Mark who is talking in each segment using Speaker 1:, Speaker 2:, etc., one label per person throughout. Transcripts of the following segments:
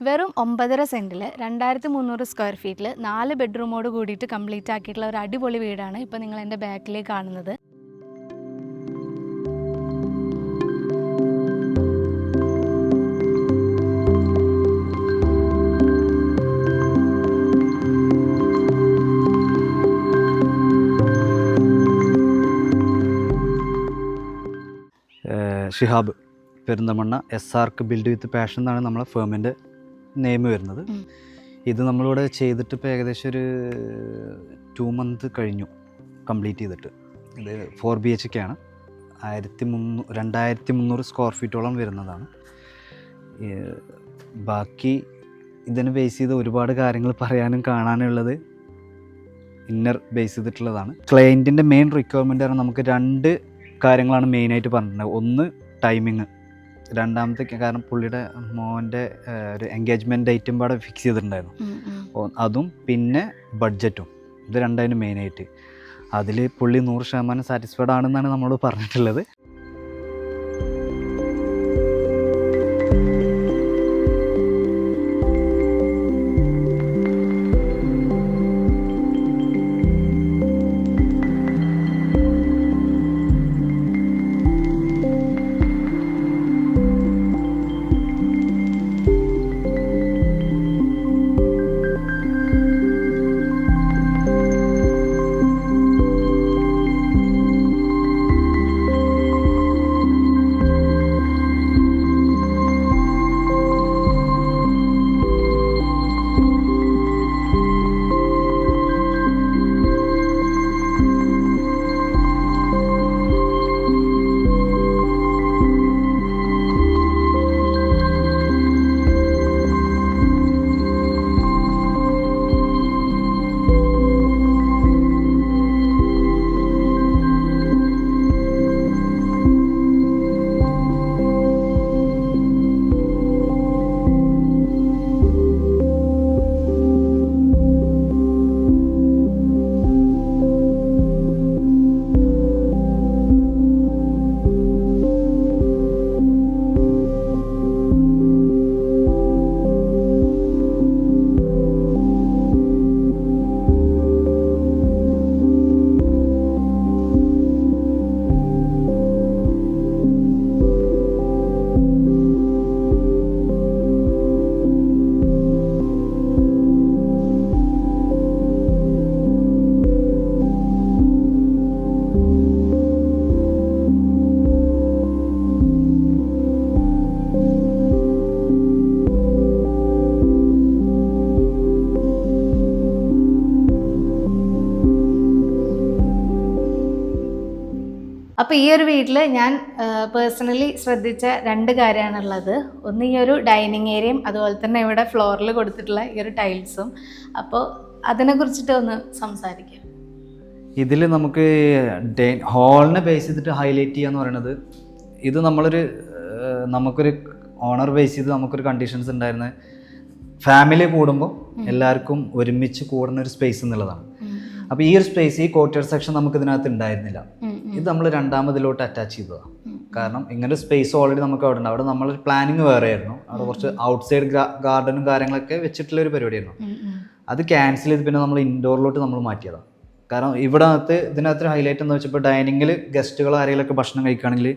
Speaker 1: വെറും 9.5 സെൻറ്റിൽ 2300 സ്ക്വയർ ഫീറ്റിൽ 4 ബെഡ്റൂമോട് കൂടിയിട്ട് കംപ്ലീറ്റ് ആക്കിയിട്ടുള്ള ഒരു അടിപൊളി വീടാണ് ഇപ്പോൾ നിങ്ങൾ എൻ്റെ ബാക്കിലേക്ക് കാണുന്നത്.
Speaker 2: ഷിഹാബ് പെരിന്തമണ്ണ SRK ബിൽഡ് വിത്ത് പാഷൻ എന്നാണ് നമ്മളെ ഫേമിൻ്റെ നെയിം വരുന്നത്. ഇത് നമ്മളിവിടെ ചെയ്തിട്ട് ഇപ്പോൾ ഏകദേശം ഒരു 2 മന്ത് കഴിഞ്ഞു കംപ്ലീറ്റ് ചെയ്തിട്ട്. ഇത് 4 BHK ആണ്. 2300 സ്ക്വയർ ഫീറ്റോളം വരുന്നതാണ്. ബാക്കി ഇതിനെ ബേസ് ചെയ്ത് ഒരുപാട് കാര്യങ്ങൾ പറയാനും കാണാനുള്ളത് ഇന്നർ ബേസ് ചെയ്തിട്ടുള്ളതാണ്. ക്ലയൻറ്റിൻ്റെ മെയിൻ റിക്വയർമെൻ്റ് ആണ്. നമുക്ക് 2 കാര്യങ്ങളാണ് മെയിനായിട്ട് പറഞ്ഞിട്ടുള്ളത്. ഒന്ന് ടൈമിങ്, രണ്ടാമത്തെ കാരണം പുള്ളിയുടെ മോൻ്റെ ഒരു എൻഗേജ്മെൻറ്റ് ഡേറ്റും പാടെ ഫിക്സ് ചെയ്തിട്ടുണ്ടായിരുന്നു. അതും പിന്നെ ബഡ്ജറ്റും, ഇത് രണ്ടായിരുന്നു മെയിനായിട്ട്. അതിൽ പുള്ളി 100% സാറ്റിസ്ഫൈഡ് ആണെന്നാണ് നമ്മളോട് പറഞ്ഞിട്ടുള്ളത്.
Speaker 1: അപ്പോൾ ഈ ഒരു വീട്ടിൽ ഞാൻ പേഴ്സണലി ശ്രദ്ധിച്ച 2 കാര്യമാണുള്ളത്. ഒന്ന് ഈ ഒരു ഡൈനിങ് ഏരിയയും അതുപോലെ തന്നെ ഇവിടെ ഫ്ലോറിൽ കൊടുത്തിട്ടുള്ള ഈ ഒരു ടൈൽസും. അപ്പോൾ അതിനെക്കുറിച്ചിട്ട് ഒന്ന് സംസാരിക്കാം.
Speaker 2: ഇതിൽ നമുക്ക് ഹാളിനെ ബേസ് ചെയ്തിട്ട് ഹൈലൈറ്റ് ചെയ്യാന്ന് പറയുന്നത്, ഇത് നമുക്കൊരു ഓണർ ബേസ് ചെയ്ത് നമുക്കൊരു കണ്ടീഷൻസ് ഉണ്ടായിരുന്നത് ഫാമിലി കൂടുമ്പോൾ എല്ലാവർക്കും ഒരുമിച്ച് കൂടുന്ന ഒരു സ്പേസ് എന്നുള്ളതാണ്. അപ്പോൾ ഈ ഒരു സ്പേസ്, ഈ കോർട്ടിയർ സെക്ഷൻ നമുക്ക് ഇതിനകത്ത് ഉണ്ടായിരുന്നില്ല. ഇത് നമ്മൾ രണ്ടാമതിലോട്ട് അറ്റാച്ച് ചെയ്തതാണ്. കാരണം ഇങ്ങനെ സ്പേസ് ഓൾറെഡി നമുക്ക് അവിടെ ഉണ്ട്. അവിടെ നമ്മൾ പ്ലാനിങ് വേറെ ആയിരുന്നു. അവിടെ കുറച്ച് ഔട്ട്സൈഡ് ഗാർഡനും കാര്യങ്ങളൊക്കെ വെച്ചിട്ടുള്ള ഒരു പരിപാടിയായിരുന്നു. അത് ക്യാൻസൽ ചെയ്ത് പിന്നെ നമ്മൾ ഇൻഡോറിലോട്ട് നമ്മൾ മാറ്റിയതാണ്. കാരണം ഇതിനകത്ത് ഹൈലൈറ്റ് എന്ന് വെച്ചപ്പോൾ ഡൈനിങ്ങിൽ ഗസ്റ്റുകൾ ആരെങ്കിലുമൊക്കെ ഭക്ഷണം കഴിക്കുകയാണെങ്കിൽ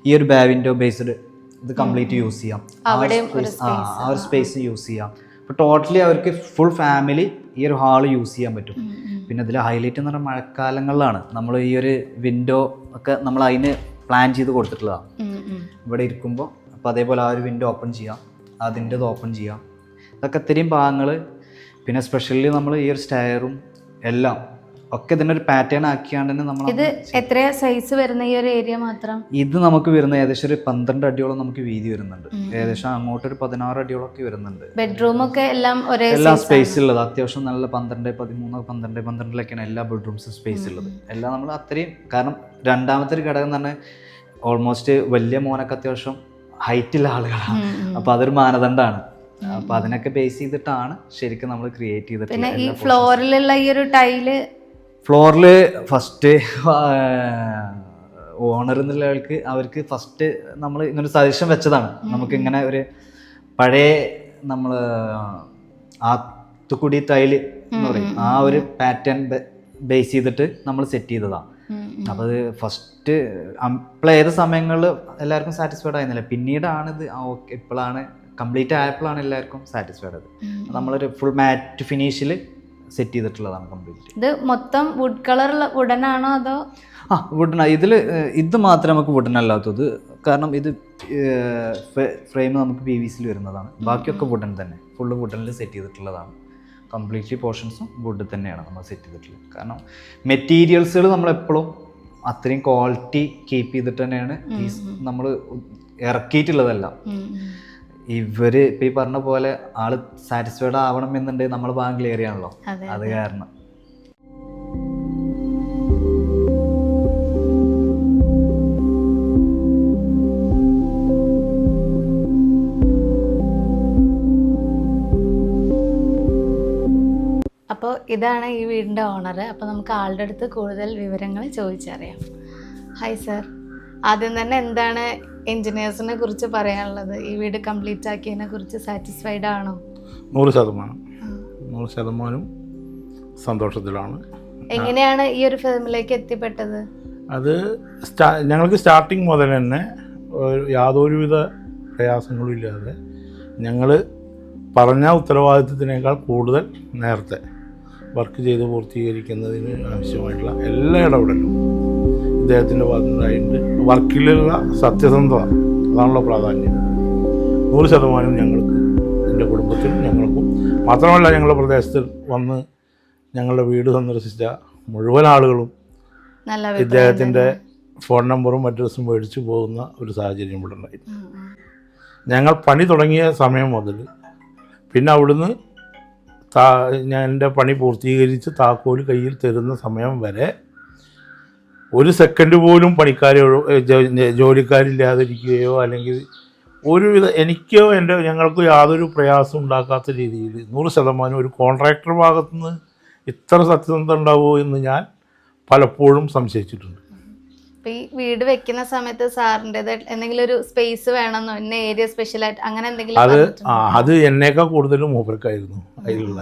Speaker 2: ഈ ഒരു ബാവിൻഡോ ബേസ്ഡ് ഇത് കംപ്ലീറ്റ് യൂസ് ചെയ്യാം. ആ ഒരു സ്പേസ് യൂസ് ചെയ്യാം. അപ്പോൾ ടോട്ടലി അവർക്ക് ഫുൾ ഫാമിലി ഈ ഒരു ഹാള് യൂസ് ചെയ്യാൻ പറ്റും. പിന്നെ ഇതിൽ ഹൈലൈറ്റ് എന്ന് പറഞ്ഞാൽ മഴക്കാലങ്ങളിലാണ് നമ്മൾ ഈ ഒരു വിൻഡോ ഒക്കെ നമ്മൾ അതിന് പ്ലാൻ ചെയ്ത് കൊടുത്തിട്ടുള്ളതാണ്. ഇവിടെ ഇരിക്കുമ്പോൾ അപ്പോൾ അതേപോലെ ആ ഒരു വിൻഡോ ഓപ്പൺ ചെയ്യാം, അതിൻ്റെത് ഓപ്പൺ ചെയ്യാം. ഇതൊക്കെ ഇത്രയും ഭാഗങ്ങൾ. പിന്നെ സ്പെഷ്യലി നമ്മൾ ഈ ഒരു സ്റ്റെയറും എല്ലാം ഒക്കെ ഇതിനൊരു പാറ്റേൺ ആക്കിയാണ്ട് തന്നെ നമ്മൾ.
Speaker 1: ഇത് എത്രയാ സൈസ് വരുന്ന ഈ ഒരു ഏരിയ മാത്രം?
Speaker 2: ഇത് നമുക്ക് വരുന്ന ഏകദേശം ഒരു 12 അടിയോളം നമുക്ക് വീതി വരുന്നുണ്ട്. ഏകദേശം അങ്ങോട്ട് ഒരു 16 അടിയോളൊക്കെ വരുന്നുണ്ട്.
Speaker 1: ബെഡ്റൂം ഒക്കെ എല്ലാം
Speaker 2: സ്പേസ് ഉള്ളത് അത്യാവശ്യം നല്ല 12, 13, 12, 12 എല്ലാ ബെഡ്റൂംസും സ്പേസ് ഉള്ളത്. എല്ലാം നമ്മൾ അത്രയും, കാരണം രണ്ടാമത്തെ ഒരു ഘടകം എന്ന് പറഞ്ഞാൽ ഓൾമോസ്റ്റ് വലിയ മോനൊക്കെ അത്യാവശ്യം ഹൈറ്റുള്ള ആളുകളാണ്. അപ്പോൾ അതൊരു മാനദണ്ഡമാണ്. അപ്പോൾ അതിനൊക്കെ ബേസ് ചെയ്തിട്ടാണ് ശരിക്കും നമ്മൾ ക്രിയേറ്റ് ചെയ്തിട്ടുള്ളത്.
Speaker 1: പിന്നെ ഈ ഫ്ലോറിലുള്ള ഈ ഒരു ടൈല്
Speaker 2: ഫ്ലോറിൽ ഫസ്റ്റ് ഓണർ എന്നുള്ള ആൾക്ക് അവർക്ക് ഫസ്റ്റ് നമ്മൾ ഇങ്ങനെ സജഷൻ വെച്ചതാണ്. നമുക്ക് ഇങ്ങനെ ഒരു പഴയ നമ്മൾ ആത്തുക്കുടി ടൈൽ എന്ന് പറയും, ആ ഒരു പാറ്റേൺ ബേസ് ചെയ്തിട്ട് നമ്മൾ സെറ്റ് ചെയ്തതാണ്. അപ്പോൾ അത് ഫസ്റ്റ് അപ്ലൈ ചെയ്ത സമയങ്ങളിൽ എല്ലാവർക്കും സാറ്റിസ്ഫൈഡ് ആയിരുന്നില്ല. പിന്നീടാണിത് ഓക്കെ ഇപ്പോഴാണ് കംപ്ലീറ്റ് ആയപ്പോഴാണ് എല്ലാവർക്കും സാറ്റിസ്ഫൈഡ് ആയത്. നമ്മളൊരു ഫുൾ മാറ്റ് ഫിനിഷിൽ സെറ്റ് ചെയ്തിട്ടുള്ളതാണ് കംപ്ലീറ്റ്.
Speaker 1: ഇത് മൊത്തം വുഡ് കളർ വുഡനാണോ അതോ?
Speaker 2: വുഡന. ഇത് മാത്രമേ നമുക്ക് വുഡൻ അല്ലാത്തത്, കാരണം ഇത് ഫ്രെയിം നമുക്ക് PVC വരുന്നതാണ്. ബാക്കിയൊക്കെ വുഡൻ തന്നെ, ഫുള്ള് വുഡനിൽ സെറ്റ് ചെയ്തിട്ടുള്ളതാണ്. കംപ്ലീറ്റ്ലി പോർഷൻസും വുഡ് തന്നെയാണ് നമ്മൾ സെറ്റ് ചെയ്തിട്ടുള്ളത്. കാരണം മെറ്റീരിയൽസുകൾ നമ്മളെപ്പോഴും അത്രയും ക്വാളിറ്റി കീപ്പ് ചെയ്തിട്ട് തന്നെയാണ് നമ്മൾ ഇറക്കിയിട്ടുള്ളതെല്ലാം. ഇവർ ഇപ്പം ഈ പറഞ്ഞ പോലെ ആള് സാറ്റിസ്ഫൈഡ് ആവണം എന്നുണ്ടെങ്കിൽ നമ്മൾ ഭാഗം ക്ലിയർ ചെയ്യാണല്ലോ, അത് കാരണം.
Speaker 1: അപ്പോൾ ഇതാണ് ഈ വീടിൻ്റെ ഓണർ. അപ്പോൾ നമുക്ക് ആളുടെ അടുത്ത് കൂടുതൽ വിവരങ്ങൾ ചോദിച്ചറിയാം. ഹായ് സർ, ആദ്യം തന്നെ എന്താണ് എൻജിനീയേഴ്സിനെ കുറിച്ച് പറയാനുള്ളത്? ഈ വീട് കംപ്ലീറ്റ് ആക്കിയതിനെ കുറിച്ച് സാറ്റിസ്ഫൈഡ് ആണോ?
Speaker 3: 100% സന്തോഷത്തിലാണ്.
Speaker 1: എങ്ങനെയാണ് ഈ ഒരു ഫിലിമിലേക്ക് എത്തിപ്പെട്ടത്?
Speaker 3: അത് ഞങ്ങൾക്ക് സ്റ്റാർട്ടിങ് മുതൽ തന്നെ യാതൊരുവിധ പ്രയാസങ്ങളും ഇല്ലാതെ ഞങ്ങൾ പറഞ്ഞ ഉത്തരവാദിത്വത്തിനേക്കാൾ കൂടുതൽ നേരത്തെ വർക്ക് ചെയ്ത് പൂർത്തീകരിക്കുന്നതിന് ആവശ്യമായിട്ടുള്ള എല്ലാ ഇടപെടലും ഇദ്ദേഹത്തിൻ്റെ ഭാഗത്തുനിന്നായിട്ട് വർക്കിലുള്ള സത്യസന്ധത, അതാണല്ലോ പ്രാധാന്യം. 100% ഞങ്ങൾക്ക്, എൻ്റെ കുടുംബത്തിനും ഞങ്ങൾക്കും മാത്രമല്ല ഞങ്ങളുടെ പ്രദേശത്തിൽ വന്ന് ഞങ്ങളുടെ വീട് സന്ദർശിച്ച മുഴുവൻ ആളുകളും ഇദ്ദേഹത്തിൻ്റെ ഫോൺ നമ്പറും അഡ്രസ്സും മേടിച്ചു പോകുന്ന ഒരു സാഹചര്യം ഇവിടെ ഉണ്ടായിരുന്നു. ഞങ്ങൾ പണി തുടങ്ങിയ സമയം മുതൽ പിന്നെ അവിടുന്ന് ഞാൻ എൻ്റെ പണി പൂർത്തീകരിച്ച് താക്കോൽ കയ്യിൽ തരുന്ന സമയം വരെ ഒരു സെക്കൻഡ് പോലും ജോലിക്കാരില്ലാതിരിക്കുകയോ അല്ലെങ്കിൽ എനിക്കോ ഞങ്ങൾക്കോ യാതൊരു പ്രയാസം ഉണ്ടാക്കാത്ത രീതിയിൽ 100% ഒരു കോൺട്രാക്ടർ ഭാഗത്തുനിന്ന് ഇത്ര സത്യസന്ധത ഉണ്ടാവുമോ എന്ന് ഞാൻ പലപ്പോഴും സംശയിച്ചിട്ടുണ്ട്.
Speaker 1: ഈ വീട് വെക്കുന്ന സമയത്ത് സാറിൻ്റെത് എന്തെങ്കിലും ഒരു സ്പേസ് വേണമെന്നോ, ഇന്ന ഏരിയ സ്പെഷ്യലായിട്ട് അങ്ങനെ എന്തെങ്കിലും?
Speaker 3: അത് എന്നേക്കാൾ കൂടുതലും മൂപ്പർക്കായിരുന്നു അതിലുള്ള.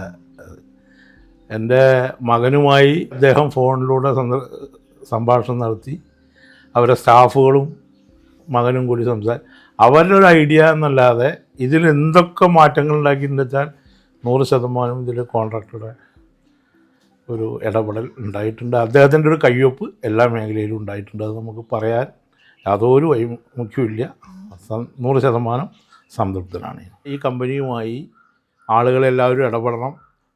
Speaker 3: എൻ്റെ മകനുമായി അദ്ദേഹം ഫോണിലൂടെ സംഭാഷണം നടത്തി, അവരുടെ സ്റ്റാഫുകളും മകനും കൂടി അവരുടെ ഒരു ഐഡിയ എന്നല്ലാതെ ഇതിൽ എന്തൊക്കെ മാറ്റങ്ങൾ ഉണ്ടാക്കിയിട്ടുണ്ടെന്ന് വെച്ചാൽ 100% ഇതിൽ കോൺട്രാക്ടറുടെ ഒരു ഇടപെടൽ ഉണ്ടായിട്ടുണ്ട്. അദ്ദേഹത്തിൻ്റെ ഒരു കയ്യൊപ്പ് എല്ലാ മേഖലയിലും ഉണ്ടായിട്ടുണ്ട്. അത് നമുക്ക് പറയാൻ യാതൊരു മുഖ്യമില്ല. 100% സംതൃപ്തനാണ്. ഈ കമ്പനിയുമായി ആളുകളെല്ലാവരും ഇടപെടണം.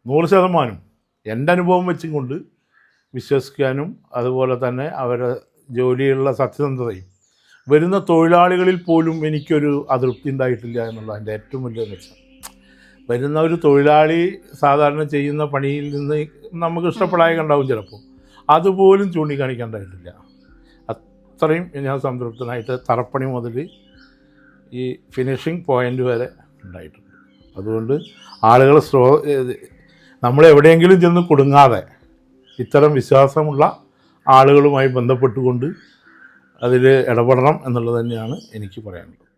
Speaker 3: 100% എൻ്റെ അനുഭവം വെച്ചും കൊണ്ട് വിശ്വസിക്കാനും അതുപോലെ തന്നെ അവരുടെ ജോലിയിലുള്ള സത്യസന്ധതയും വരുന്ന തൊഴിലാളികളിൽ പോലും എനിക്കൊരു അതൃപ്തി ഉണ്ടായിട്ടില്ല എന്നുള്ളത് എൻ്റെ ഏറ്റവും വലിയ മെച്ചം. വരുന്ന ഒരു തൊഴിലാളി സാധാരണ ചെയ്യുന്ന പണിയിൽ നിന്ന് നമുക്ക് ഇഷ്ടപ്പെടാതെ ഉണ്ടാവും ചിലപ്പോൾ, അതുപോലും ചൂണ്ടിക്കാണിക്കേണ്ടതായിട്ടില്ല. അത്രയും ഞാൻ സംതൃപ്തനായിട്ട് തറപ്പണി മുതൽ ഈ ഫിനിഷിംഗ് പോയിൻ്റ് വരെ ഉണ്ടായിട്ടുണ്ട്. അതുകൊണ്ട് ആളുകൾ നമ്മളെവിടെയെങ്കിലും ചെന്ന് കുടുങ്ങാതെ ഇത്തരം വിശ്വാസമുള്ള ആളുകളുമായി ബന്ധപ്പെട്ടുകൊണ്ട് അതിൽ ഇടപെടണം എന്നുള്ളത് തന്നെയാണ് എനിക്ക് പറയാനുള്ളത്.